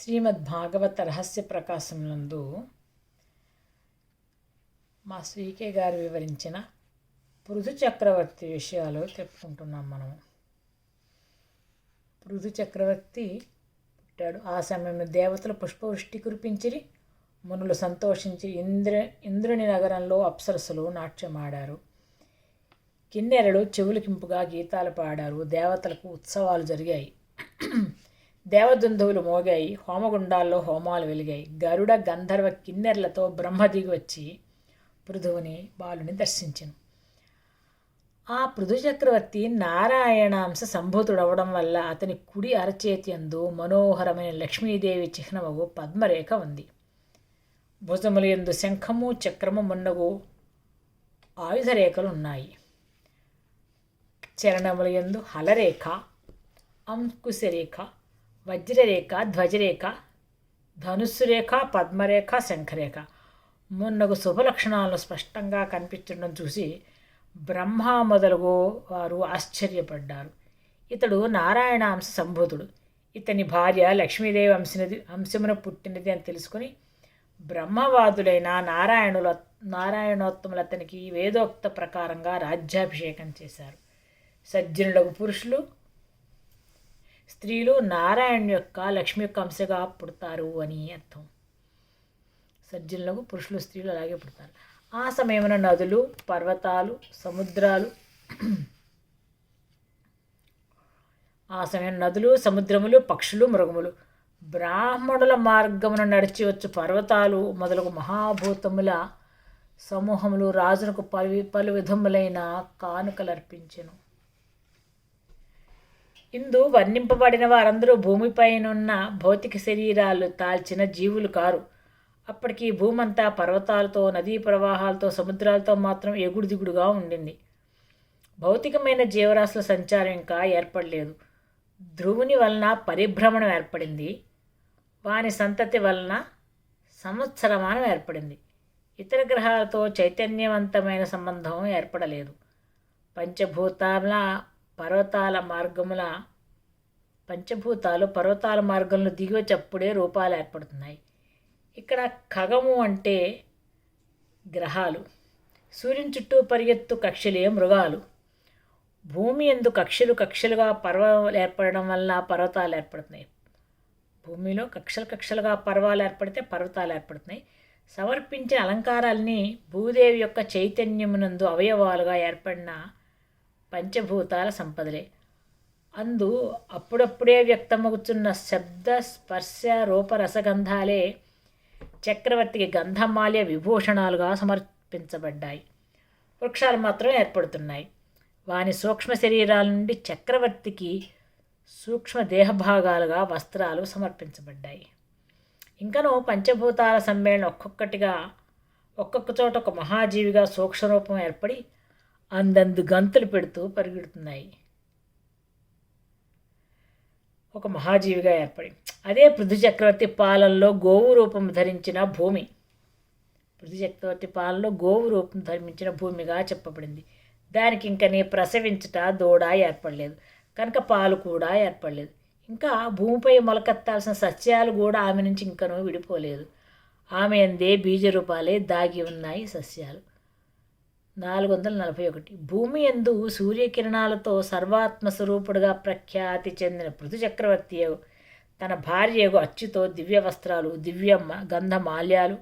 శ్రీమద్భాగవత రహస్య ప్రకాశమునందు మా శ్రీకే గారు వివరించిన పృథు చక్రవర్తి విషయాలు చెప్పుకుంటున్నాం. మనము పృథు చక్రవర్తి పుట్టాడు. ఆ సమయంలో దేవతలు పుష్పవృష్టి కురిపించిరి, మునులు సంతోషించి ఇంద్రుని నగరంలో అప్సరసులు నాట్యమాడారు. కిన్నెరలు చెవులకింపుగా గీతాలు పాడారు. దేవతలకు ఉత్సవాలు జరిగాయి. దేవదుందువులు మోగాయి. హోమగుండాల్లో హోమాలు వెలిగాయి. గరుడ గంధర్వ కిన్నెర్లతో బ్రహ్మ దిగి వచ్చి పృథువుని బాలుని దర్శించెను. ఆ పృథు చక్రవర్తి నారాయణాంశ సంభూతుడవడం వల్ల అతని కుడి అరచేతి యందు మనోహరమైన లక్ష్మీదేవి చిహ్నమగు పద్మరేఖ ఉంది. భుజముల యందు శంఖము చక్రము మున్నగు ఆయుధరేఖలు ఉన్నాయి. చరణముల యందు హలరేఖ, అంకుశరేఖ, వజ్రరేఖ, ధ్వజరేఖ, ధనుస్సు రేఖ, పద్మరేఖ, శంఖరేఖ మున్నగు శుభలక్షణాలను స్పష్టంగా కనిపించడం చూసి బ్రహ్మ మొదలగు వారు ఆశ్చర్యపడ్డారు. ఇతడు నారాయణాంశ సంభూతుడు. ఇతని భార్య లక్ష్మీదేవి అంశమున పుట్టినది అని తెలుసుకుని బ్రహ్మవాదులైన నారాయణోత్తములు అతనికి వేదోక్త ప్రకారంగా రాజ్యాభిషేకం చేశారు. సజ్జనులకు పురుషులు స్త్రీలు నారాయణ యొక్క లక్ష్మి యొక్క అంశగా పుడతారు అని అర్థం. సజ్జనులకు పురుషులు స్త్రీలు అలాగే పుడతారు. ఆ సమయమున నదులు, పర్వతాలు, సముద్రములు, పక్షులు, మృగములు, బ్రాహ్మణుల మార్గమున నడిచివచ్చు పర్వతాలు మొదలగు మహాభూతముల సమూహములు రాజునకు పలు విధములైన కానుకలర్పించెను. ఇందు వర్ణింపబడిన వారందరూ భూమిపైనున్న భౌతిక శరీరాలు తాల్చిన జీవులు కారు. అప్పటికి భూమంతా పర్వతాలతో, నదీ ప్రవాహాలతో, సముద్రాలతో మాత్రం ఎగుడు దిగుడుగా ఉండింది. భౌతికమైన జీవరాశుల సంచారం ఇంకా ఏర్పడలేదు. ధ్రువుని వలన పరిభ్రమణం ఏర్పడింది. వాని సంతతి వలన సంవత్సరమానం ఏర్పడింది. ఇతర గ్రహాలతో చైతన్యవంతమైన సంబంధం ఏర్పడలేదు. పంచభూతాలు పర్వతాల మార్గంలో దిగివచ్చప్పుడే రూపాలు ఏర్పడుతున్నాయి. ఇక్కడ ఖగము అంటే గ్రహాలు, సూర్యుని చుట్టూ పరిగెత్తు కక్షలే మృగాలు. భూమి యందు కక్షలుగా పర్వతాలు ఏర్పడడం వల్ల పర్వతాలు ఏర్పడుతున్నాయి. భూమిలో కక్షలుగా పర్వాలు ఏర్పడితే పర్వతాలు ఏర్పడుతున్నాయి. సమర్పించిన అలంకారాలని భూదేవి యొక్క చైతన్యమునందు అవయవాలుగా ఏర్పడిన పంచభూతాల సంపదలే. అందు అప్పుడప్పుడే వ్యక్తమవుతున్న శబ్ద, స్పర్శ, రూపరసగంధాలే చక్రవర్తికి గంధమాల్య విభూషణాలుగా సమర్పించబడ్డాయి. వృక్షాలు మాత్రం ఏర్పడుతున్నాయి. వాని సూక్ష్మ శరీరాల నుండి చక్రవర్తికి సూక్ష్మ దేహభాగాలుగా వస్త్రాలు సమర్పించబడ్డాయి. ఇంకనూ పంచభూతాల సమ్మేళనం ఒక్కొక్క చోట ఒక మహాజీవిగా సూక్ష్మరూపం ఏర్పడి అందందు గంతులు పెడుతూ పరిగెడుతున్నాయి. ఒక మహాజీవిగా ఏర్పడి అదే పృథు చక్రవర్తి పాలనలో గోవు రూపం ధరించిన భూమి. పృథు చక్రవర్తి పాలనలో గోవు రూపం ధరించిన భూమిగా చెప్పబడింది. దానికి ఇంకనే ప్రసవించుట దూడ ఏర్పడలేదు కనుక పాలు కూడా ఏర్పడలేదు. ఇంకా భూమిపై మొలకెత్తాల్సిన సస్యాలు కూడా ఆమె నుంచి ఇంకనూ విడిపోలేదు. ఆమె అందే బీజరూపాలే దాగి ఉన్నాయి సస్యాలు. 441. భూమి యందు సూర్యకిరణాలతో సర్వాత్మస్వరూపుడుగా ప్రఖ్యాతి చెందిన పృథు చక్రవర్తి తన భార్యకు అచ్చుతో దివ్య వస్త్రాలు, దివ్య గంధమాల్యాలు,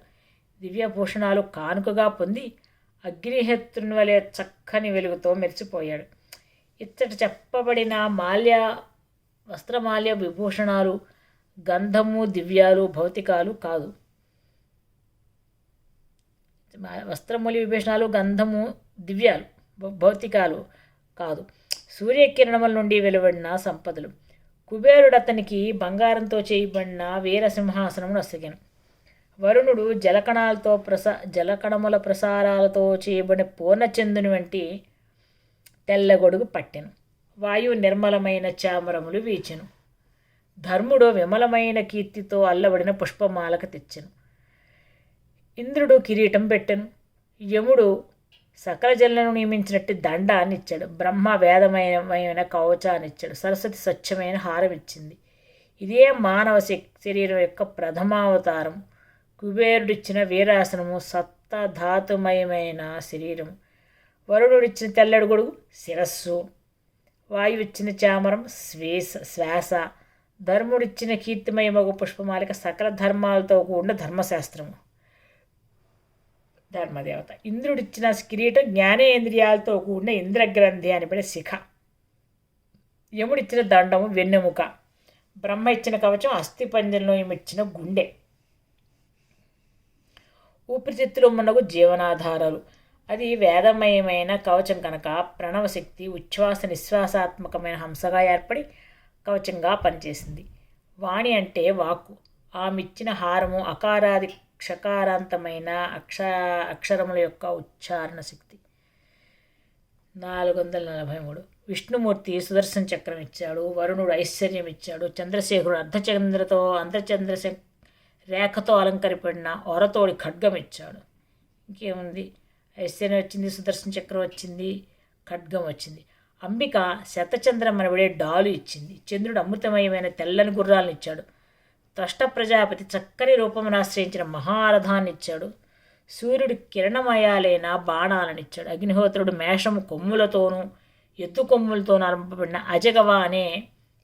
దివ్యభూషణాలు కానుకగా పొంది అగ్నిహోత్రుని వలె చక్కని వెలుగుతో మెరిసిపోయాడు. ఇచ్చట చెప్పబడిన వస్త్రమాల్య విభూషణాలు గంధము దివ్యాలు భౌతికాలు కాదు. వస్త్రమూల్య విభూషణాలు గంధము దివ్యాలు భౌతికాలు కాదు, సూర్యకిరణముల నుండి వెలువడిన సంపదలు. కుబేరుడు అతనికి బంగారంతో చేయబడిన వీరసింహాసనమును నొసగెను. వరుణుడు జలకణముల ప్రసారాలతో చేయబడిన పూర్ణచంద్రుని వంటి తెల్లగొడుగు పట్టెను. వాయువు నిర్మలమైన చామరములు వీచెను. ధర్ముడు విమలమైన కీర్తితో అల్లబడిన పుష్పమాలకు తెచ్చెను. ఇంద్రుడు కిరీటం పెట్టెను. యముడు సకల జనులను నియమించినట్టు దండాన్ని ఇచ్చాడు. బ్రహ్మ వేదమయమైన కవచాన్ని ఇచ్చాడు. సరస్వతి స్వచ్ఛమైన హారం ఇచ్చింది. ఇదే మానవ శరీరం యొక్క ప్రథమావతారం. కుబేరుడిచ్చిన వీరాసనము సప్తధాతుమయమైన శరీరం. వరుణుడిచ్చిన తెల్లడి గొడుగు శిరస్సు. వాయువిచ్చిన చామరం శ్వాస. ధర్ముడిచ్చిన కీర్తిమయమగు పుష్పమాలిక సకల ధర్మాలతో కూడిన ధర్మశాస్త్రము, ధర్మదేవత. ఇంద్రుడిచ్చిన కిరీటం జ్ఞానేంద్రియాలతో కూడిన ఇంద్రగ్రంథి అనిపడే శిఖ. యముడిచ్చిన దండము వెన్నెముక. బ్రహ్మ ఇచ్చిన కవచం అస్థిపంజంలో ఇచ్చిన గుండె. ఊపిరితిత్తులు మునగు జీవనాధారాలు. అది వేదమయమైన కవచం కనుక ప్రణవశక్తి ఉచ్ఛ్వాస నిశ్వాసాత్మకమైన హంసగా ఏర్పడి కవచంగా పనిచేసింది. వాణి అంటే వాక్కు. ఆమెచ్చిన హారము అకారాది క్షకారాంతమైన అక్షరముల యొక్క ఉచ్చారణ శక్తి. 443. విష్ణుమూర్తి సుదర్శన చక్రం ఇచ్చాడు. వరుణుడు ఐశ్వర్యం ఇచ్చాడు. చంద్రశేఖరుడు అంధచంద్ర రేఖతో అలంకరిపడిన ఒరతోడి ఖడ్గం ఇచ్చాడు. ఇంకేముంది, ఐశ్వర్యం వచ్చింది, సుదర్శన చక్రం వచ్చింది, ఖడ్గం వచ్చింది. అంబిక శతచంద్రం అనబడే డాలు ఇచ్చింది. చంద్రుడు అమృతమయమైన తెల్లని గుర్రాలను ఇచ్చాడు. త్వష్ట ప్రజాపతి చక్కని రూపమును ఆశ్రయించిన మహారథాన్ని ఇచ్చాడు. సూర్యుడు కిరణమయాలైన బాణాలను ఇచ్చాడు. అగ్నిహోత్రుడు మేషము కొమ్ములతోనూ ఎత్తు కొమ్ములతోనూ ఆరంభపడిన అజగవ అనే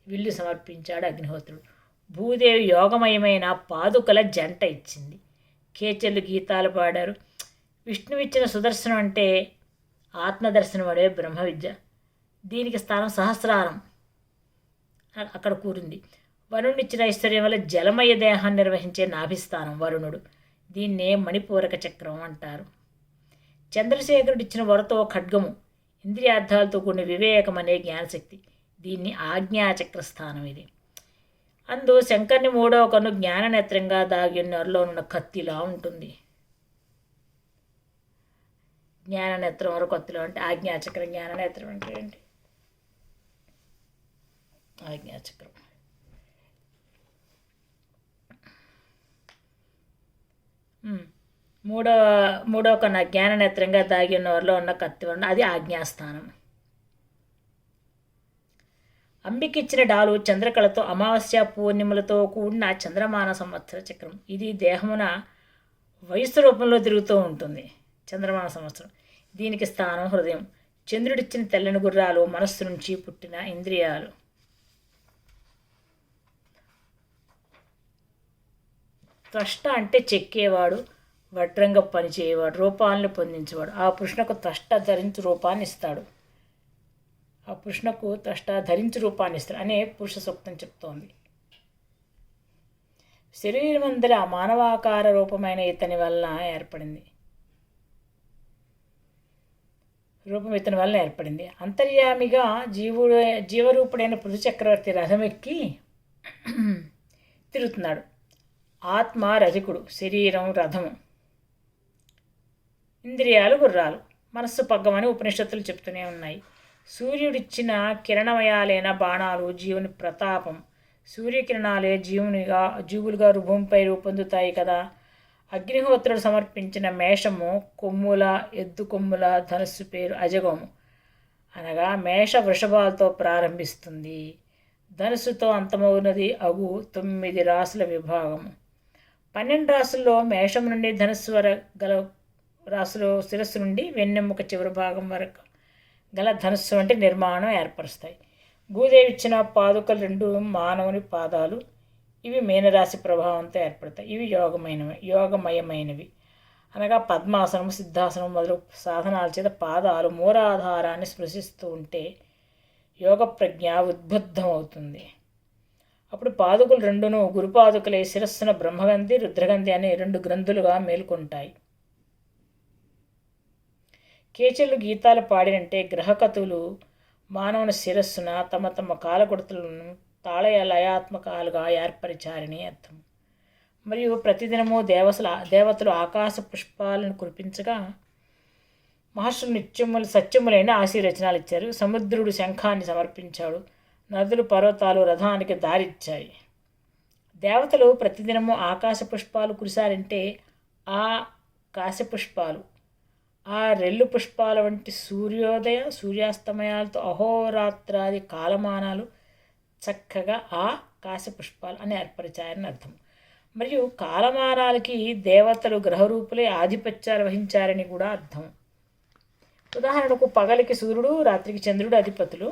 విల్లు సమర్పించాడు అగ్నిహోత్రుడు. భూదేవి యోగమయమైన పాదుకల జంట ఇచ్చింది. కేచర్లు గీతాలు పాడారు. విష్ణువు ఇచ్చిన సుదర్శనం అంటే ఆత్మదర్శనం అనే బ్రహ్మ విద్య. దీనికి స్థానం సహస్రారం అక్కడ కూరింది. వరుణుడిచ్చిన ఐశ్వర్యం వల్ల జలమయ దేహాన్ని నిర్వహించే నాభిస్థానం వరుణుడు. దీన్నే మణిపూరక చక్రం అంటారు. చంద్రశేఖరుడిచ్చిన వరతో ఖడ్గము ఇంద్రియార్థాలతో కూడిన వివేకం అనే జ్ఞానశక్తి. దీన్ని ఆజ్ఞాచక్ర స్థానం ఇది. అందు శంకర్ని 3వ కన్ను జ్ఞాననేత్రంగా దాగి నరలో ఉన్న కత్తిలా ఉంటుంది. జ్ఞాననేత్రం వరకు కత్తిలో అంటే ఆజ్ఞాచక్రం. జ్ఞాననేత్రం అంటే ఏంటి? ఆజ్ఞాచక్రం. మూడవ కన్నా జ్ఞాననేత్రంగా దాగి ఉన్న వారిలో ఉన్న కత్తి అది ఆజ్ఞాస్థానం. అంబికిచ్చిన డాలు చంద్రకళతో అమావాస్య పూర్ణిమలతో కూడిన చంద్రమాన సంవత్సర చక్రం. ఇది దేహమున వయస్సు రూపంలో తిరుగుతూ ఉంటుంది. చంద్రమాన సంవత్సరం. దీనికి స్థానం హృదయం. చంద్రుడిచ్చిన తెల్లని గుర్రాలు మనస్సు నుంచి పుట్టిన ఇంద్రియాలు. త్వష్ట అంటే చెక్కేవాడు, వడ్రంగా పనిచేయవాడు, రూపాలను పొందించేవాడు. ఆ పురుషునకు త్వష్ట ధరించి రూపాన్ని ఇస్తాడు. అనే పురుష సూక్తం చెప్తోంది. శరీరమందరి ఆ మానవాకార రూపమైన ఇతని వలన ఏర్పడింది. అంతర్యామిగా జీవరూపుడైన పృథు చక్రవర్తి రథమెక్కి తిరుగుతున్నాడు. ఆత్మ రజకుడు, శరీరం రథము, ఇంద్రియాలు గుర్రాలు, మనస్సు పగ్గమని ఉపనిషత్తులు చెప్తూనే ఉన్నాయి. సూర్యుడిచ్చిన కిరణమయాలైన బాణాలు జీవుని ప్రతాపం. సూర్యకిరణాలే జీవులుగా భూమిపై రూపొందుతాయి కదా. అగ్నిహోత్రుడు సమర్పించిన మేషము కొమ్ముల, ఎద్దు కొమ్ముల ధనుస్సు పేరు అజగము. అనగా మేష వృషభాలతో ప్రారంభిస్తుంది. ధనుస్సుతో అంతమవునది అగు 9 రాసుల విభాగము. 12 రాసుల్లో మేషం నుండి ధనుస్సు వరకు గల రాసులు శిరస్సు నుండి వెన్నెముక చివరి భాగం వరకు గల ధనుస్సు వంటి నిర్మాణం ఏర్పరుస్తాయి. భూదేవి ఇచ్చిన పాదుకలు 2 మానవుని పాదాలు. ఇవి మీనరాశి ప్రభావంతో ఏర్పడతాయి. ఇవి యోగమయమైనవి. అనగా పద్మాసనము, సిద్ధాసనం మొదలు సాధనాల చేత పాదాలు మూలాధారాన్ని స్పృశిస్తూ ఉంటే యోగ ప్రజ్ఞ ఉద్బుద్ధమవుతుంది. అప్పుడు పాదుకలు 2ను గురుపాదుకలే శిరస్సున బ్రహ్మగంధి, రుద్రగంధి అనే 2 గ్రంథులుగా మేల్కొంటాయి. కేచర్లు గీతాలు పాడినంటే గ్రహకతులు మానవుని శిరస్సున తమ తమ కాలగుడతలను తాళలయాత్మకాలుగా ఏర్పరిచారని అర్థం. మరియు ప్రతిదినము దేవతలు ఆకాశ పుష్పాలను కురిపించగా మహర్షులు సత్యములైన ఆశీర్వచనాలు ఇచ్చారు. సముద్రుడు శంఖాన్ని సమర్పించాడు. నదులు, పర్వతాలు రథానికి దారిచ్చాయి. దేవతలు ప్రతిదినము ఆకాశ పుష్పాలు కురిశారంటే ఆ కాశపుష్పాలు, ఆ రెల్లు పుష్పాల వంటి సూర్యాస్తమయాలతో అహోరాత్రాది కాలమానాలు చక్కగా ఆ ఆకాశ పుష్పాలు అని ఏర్పరిచారని అర్థం. మరియు కాలమానాలకి దేవతలు గ్రహరూపులే ఆధిపత్యాలు వహించారని కూడా అర్థం. ఉదాహరణకు పగలికి సూర్యుడు, రాత్రికి చంద్రుడు అధిపతులు,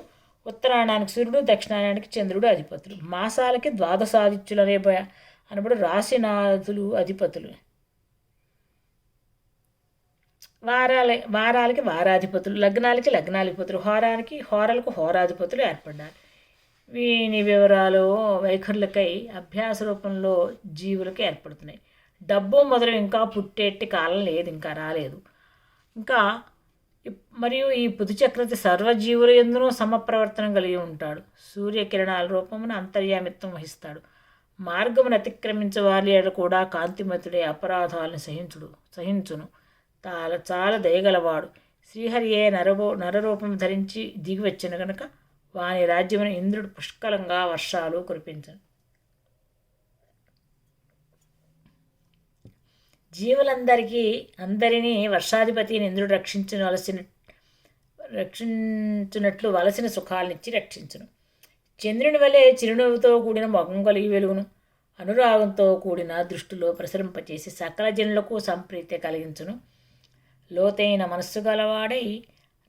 ఉత్తరాయణానికి సూర్యుడు, దక్షిణాయనానికి చంద్రుడు అధిపతులు, మాసాలకి ద్వాదశాదిత్యులు అనబడు రాశినాథులు అధిపతులు, వారాలకి వారాధిపతులు, లగ్నాలకి లగ్నాధిపతులు, హోరాలకు హోరాధిపతులు ఏర్పడ్డారు. వీని వివరాలు వైఖరులకై అభ్యాస రూపంలో జీవులకి ఏర్పడుతున్నాయి. డబ్బు మొదలు ఇంకా పుట్టేట్టి కాలం లేదు, ఇంకా రాలేదు. ఇంకా మరియు ఈ పుదుచక్రవర్తి సర్వజీవుల యందునూ సమప్రవర్తనం కలిగి ఉంటాడు. సూర్యకిరణాల రూపమున అంతర్యామిత్వం వహిస్తాడు. మార్గమును అతిక్రమించే వారి కూడా కాంతిమతుడే అపరాధాలను సహించును. చాలా దయగలవాడు. శ్రీహరియే నరరూపం ధరించి దిగివచ్చిన కనుక వాని రాజ్యమున ఇంద్రుడు పుష్కలంగా వర్షాలు కురిపించను. అందరినీ వర్షాధిపతిని ఇంద్రుడు రక్షించినట్లు వలసిన సుఖాలనిచ్చి రక్షించును. చంద్రుని వలె చిరునవ్వుతో కూడిన మొగం కలిగి వెలుగును. అనురాగంతో కూడిన దృష్టిలో ప్రసరింపచేసి సకల జనులకు సంప్రీతి కలిగించును. లోతైన మనస్సు గలవాడై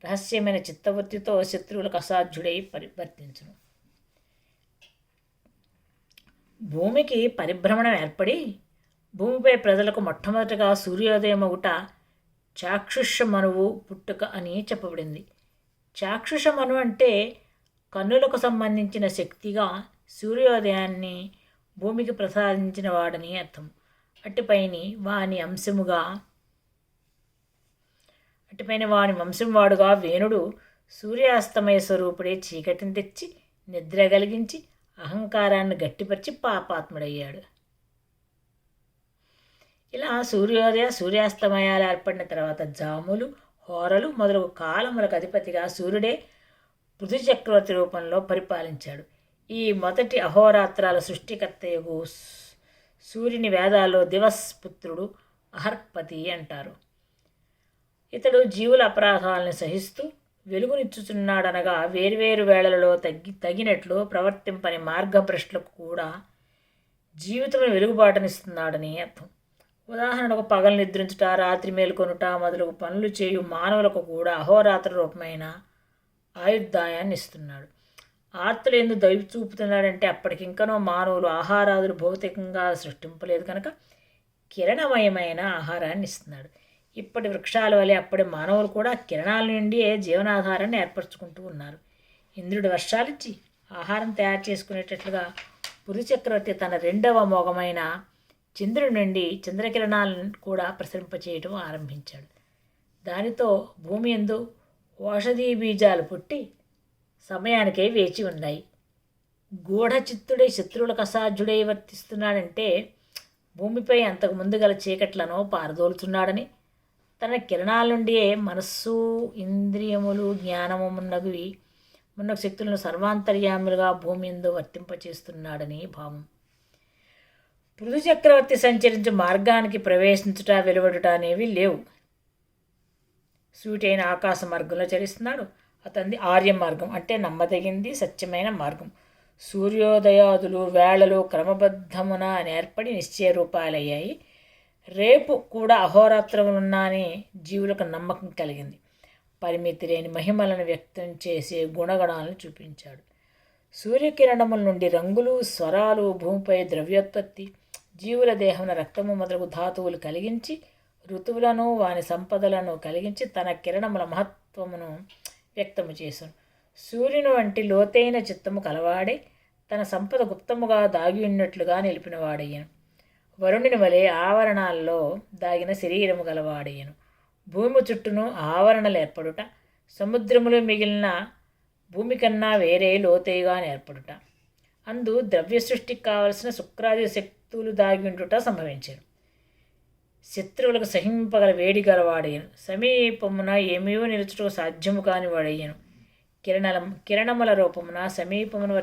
రహస్యమైన చిత్తవృత్తితో శత్రువులకు అసాధ్యుడై పరివర్తించును. భూమికి పరిభ్రమణం ఏర్పడి భూమిపై ప్రజలకు మొట్టమొదటిగా సూర్యోదయం ఒకట చాక్షుషమనువు పుట్టుక అని చెప్పబడింది. చాక్షుషమను అంటే కన్నులకు సంబంధించిన శక్తిగా సూర్యోదయాన్ని భూమికి ప్రసాదించిన వాడని అర్థం. అటుపైన వాని వంశం వాడుగా వేణుడు సూర్యాస్తమయ స్వరూపుడే చీకటిని తెచ్చి నిద్ర కలిగించి అహంకారాన్ని గట్టిపరిచి పాపాత్ముడయ్యాడు. ఇలా సూర్యాస్తమయాలు ఏర్పడిన తర్వాత జాములు, హోరలు మొదలగు కాలములకు అధిపతిగా సూర్యుడే పృథు చక్రవర్తి రూపంలో పరిపాలించాడు. ఈ మొదటి అహోరాత్రాల సృష్టికర్తయగు సూర్యుని వేదాల్లో దివస్పుత్రుడు అహర్పతి అంటారు. ఇతడు జీవుల అపరాధాలను సహిస్తూ వెలుగునిచ్చుచున్నాడనగా వేర్వేరు వేళలలో తగినట్లు ప్రవర్తింపని మార్గభ్రష్టులకు కూడా జీవితమును వెలుగుబాటునిస్తున్నాడని అర్థం. ఉదాహరణకు పగలు నిద్రించుట, రాత్రి మేల్కొనుట మొదలగు పనులు చేయు మానవులకు కూడా అహోరాత్ర రూపమైన ఆయుర్దాయాన్ని ఇస్తున్నాడు. ఆర్తులు ఎందుకు దైవ చూపుతున్నాడంటే అప్పటికింకనో మానవులు ఆహారాదులు భౌతికంగా సృష్టింపలేదు కనుక కిరణమయమైన ఆహారాన్ని ఇస్తున్నాడు. ఇప్పటి వృక్షాల వలె అప్పటి మానవులు కూడా కిరణాల నుండి జీవనాధారాన్ని ఏర్పరచుకుంటూ ఉన్నారు. ఇంద్రుడు వర్షాలిచ్చి ఆహారం తయారు చేసుకునేటట్లుగా పృథు చక్రవర్తి తన రెండవ మోగమైన చంద్రుడి నుండి చంద్రకిరణాలను కూడా ప్రసరింపచేయడం ఆరంభించాడు. దానితో భూమి యందు ఓషధీ బీజాలు పుట్టి సమయానికై వేచి ఉన్నాయి. గూఢచిత్తుడై శత్రువులకు అసాధ్యుడై వర్తిస్తున్నాడంటే భూమిపై అంతకు ముందు గల చీకట్లను పారదోలుతున్నాడని, తన కిరణాల నుండియే మనస్సు, ఇంద్రియములు, జ్ఞానము మున్నగు శక్తులను సర్వాంతర్యాములుగా భూమి యందు వర్తింపచేస్తున్నాడని భావం. పృథు చక్రవర్తి సంచరించే మార్గానికి ప్రవేశించుట, వెలువడుట అనేవి లేవు. సూటైన ఆకాశ మార్గంలో చరిస్తున్నాడు. అతనిది ఆర్య మార్గం అంటే నమ్మదగింది, సత్యమైన మార్గం. సూర్యోదయాదులు వేళలు క్రమబద్ధమున ఏర్పడి నిశ్చయ రూపాలయ్యాయి. రేపు కూడా అహోరాత్రములున్నా అని జీవులకు నమ్మకం కలిగింది. పరిమితి లేని మహిమలను వ్యక్తం చేసే గుణగణాలను చూపించాడు. సూర్యకిరణముల నుండి రంగులు, స్వరాలు, భూమిపై ద్రవ్యోత్పత్తి, జీవుల దేహమున రక్తము మొదలగు ధాతువులు కలిగించి ఋతువులను వాని సంపదలను కలిగించి తన కిరణముల మహత్వమును వ్యక్తము చేశాను. సూర్యుని వంటి లోతైన చిత్తము కలవాడే తన సంపద గుప్తముగా దాగి ఉన్నట్లుగా నిలిపినవాడయ్యను. వరుణుని వలె ఆవరణాల్లో దాగిన శరీరము గలవాడయ్యను. భూమి చుట్టూను ఆవరణలు ఏర్పడుట, సముద్రములు మిగిలిన భూమి కన్నా వేరే లోతైగా ఏర్పడుట, అందు ద్రవ్య సృష్టికి కావలసిన శుక్రాది శక్తులు దాగి ఉండుట సంభవించాను. శత్రువులకు సహింపగల వేడి గలవాడయ్యను. సమీపమున ఏమీయో నిలుచుటకు సాధ్యము కాని వాడయ్యను. కిరణముల రూపమున సమీపమును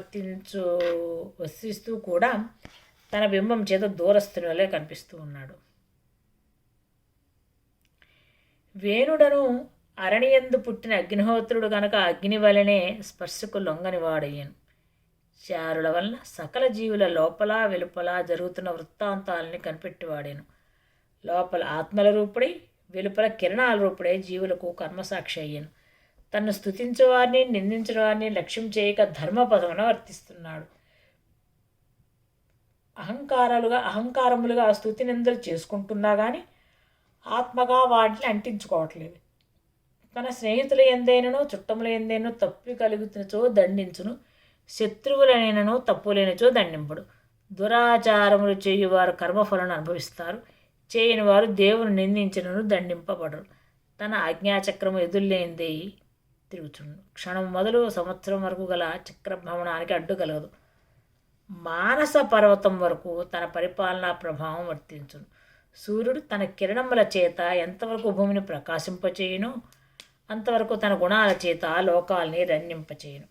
వర్తిస్తూ కూడా తన బింబం చేత దూరస్తుని వలె కనిపిస్తూ ఉన్నాడు. వేణుడను అరణియందు పుట్టిన అగ్నిహోత్రుడు గనక అగ్ని వలనే స్పర్శకు లొంగని వాడయ్యను. చారుల వలన సకల జీవుల లోపల వెలుపల జరుగుతున్న వృత్తాంతాలని కనిపెట్టివాడాను. లోపల ఆత్మల రూపుడై వెలుపల కిరణాల రూపుడై జీవులకు కర్మసాక్షి అయ్యాను. తన్ను స్తుతించేవారిని నిందించిన వారిని లక్ష్యం చేయక ధర్మపదమున వర్తిస్తున్నాడు. అహంకారములుగా ఆ స్తుతి నిందలు చేసుకుంటున్నా కానీ ఆత్మగా వాటిని అంటించుకోవట్లేదు. తన స్నేహితుల ఎందైనను చుట్టముల ఎందైనను తప్పి కలుగుతున్నచో దండించును, శత్రువులైనను తప్పులేనిచో దండింపడు. దురాచారములు చేయువారు కర్మఫలను అనుభవిస్తారు, చేయని వారు దేవుని నిందించినను దండింపబడరు. తన ఆజ్ఞాచక్రము ఎదుర్లేనిదే తిరుగుచుండు. క్షణం మొదలు సంవత్సరం వరకు గల చక్రభ్రమణానికి అడ్డు కలగదు. మానస పర్వతం వరకు తన పరిపాలనా ప్రభావం వర్తించును. సూర్యుడు తన కిరణముల చేత ఎంతవరకు భూమిని ప్రకాశింపచేయునో అంతవరకు తన గుణాల చేత లోకాల్ని రణ్యింపచేయును.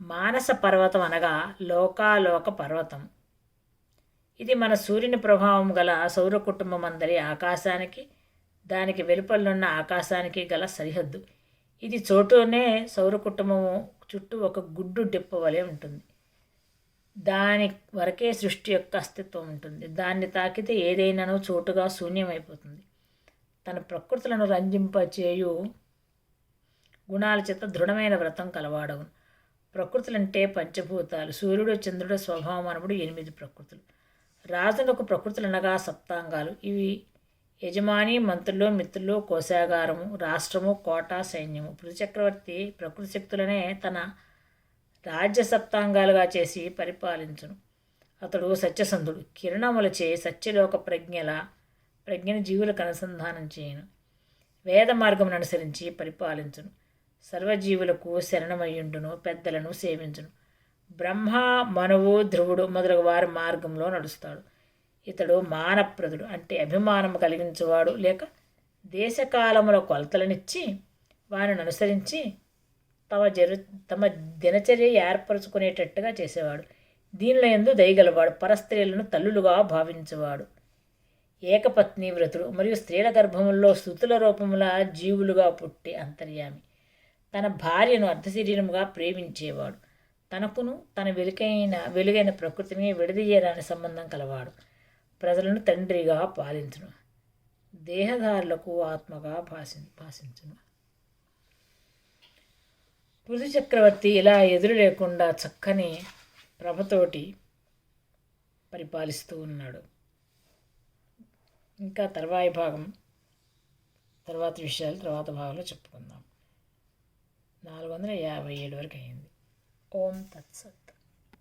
మానస పర్వతం అనగా లోకాలోక పర్వతం. ఇది మన సూర్యుని ప్రభావం గల సౌర కుటుంబం అందరి ఆకాశానికి, దానికి వెలుపలున్న ఆకాశానికి గల సరిహద్దు. ఇది చోటునే సౌర కుటుంబము చుట్టూ ఒక గుడ్డు డిప్ప వలె ఉంటుంది. దాని వరకే సృష్టి యొక్క అస్తిత్వం ఉంటుంది. దాన్ని తాకితే ఏదైనానో చోటుగా శూన్యమైపోతుంది. తన ప్రకృతులను రంజింపచేయు గుణాల చేత దృఢమైన వ్రతం కలవాడవును. ప్రకృతులంటే పంచభూతాలు. సూర్యుడు చంద్రుడు స్వభావం అనబడు 8 ప్రకృతులు. రాజులకు ప్రకృతులు అనగా సప్తాంగాలు. ఇవి యజమాని, మంత్రులు, మిత్రులు, కోశాగారము, రాష్ట్రము, కోట, సైన్యము. పృథుచక్రవర్తి ప్రకృతి శక్తులనే తన రాజ్య సప్తాంగాలుగా చేసి పరిపాలించును. అతడు సత్యసంధుడు. కిరణములచే సత్యలోక ప్రజ్ఞను జీవులకు అనుసంధానం చేయను. వేద మార్గమును అనుసరించి పరిపాలించును. సర్వజీవులకు శరణమయ్యుండును. పెద్దలను సేవించును. బ్రహ్మ, మనువు, ధ్రువుడు మొదలగు వారి మార్గంలో నడుస్తాడు. ఇతడు మానప్రదుడు, అంటే అభిమానము కలిగించేవాడు, లేక దేశకాలముల కొలతలనిచ్చి వారిని అనుసరించి తమ దినచర్య ఏర్పరచుకునేటట్టుగా చేసేవాడు. దీనిలో ఎందు దయగలవాడు. పరస్త్రీలను తల్లులుగా భావించేవాడు. ఏకపత్ని వ్రతుడు మరియు స్త్రీల గర్భముల్లో స్థుతుల రూపముల జీవులుగా పుట్టి అంతర్యామి. తన భార్యను అర్ధశరీరముగా ప్రేమించేవాడు. తనకును తన వెలుగైన ప్రకృతిని విడదీయరాని సంబంధం కలవాడు. ప్రజలను తండ్రిగా పాలించును. దేహదారులకు ఆత్మగా భాషించును. పృథు చక్రవర్తి ఇలా ఎదురు లేకుండా చక్కని ప్రభతోటి పరిపాలిస్తూ ఉన్నాడు. ఇంకా తర్వాయి భాగం, తర్వాత విషయాలు తర్వాత భాగంలో చెప్పుకుందాం. 457 వరకు అయింది. ఓం తత్సత్.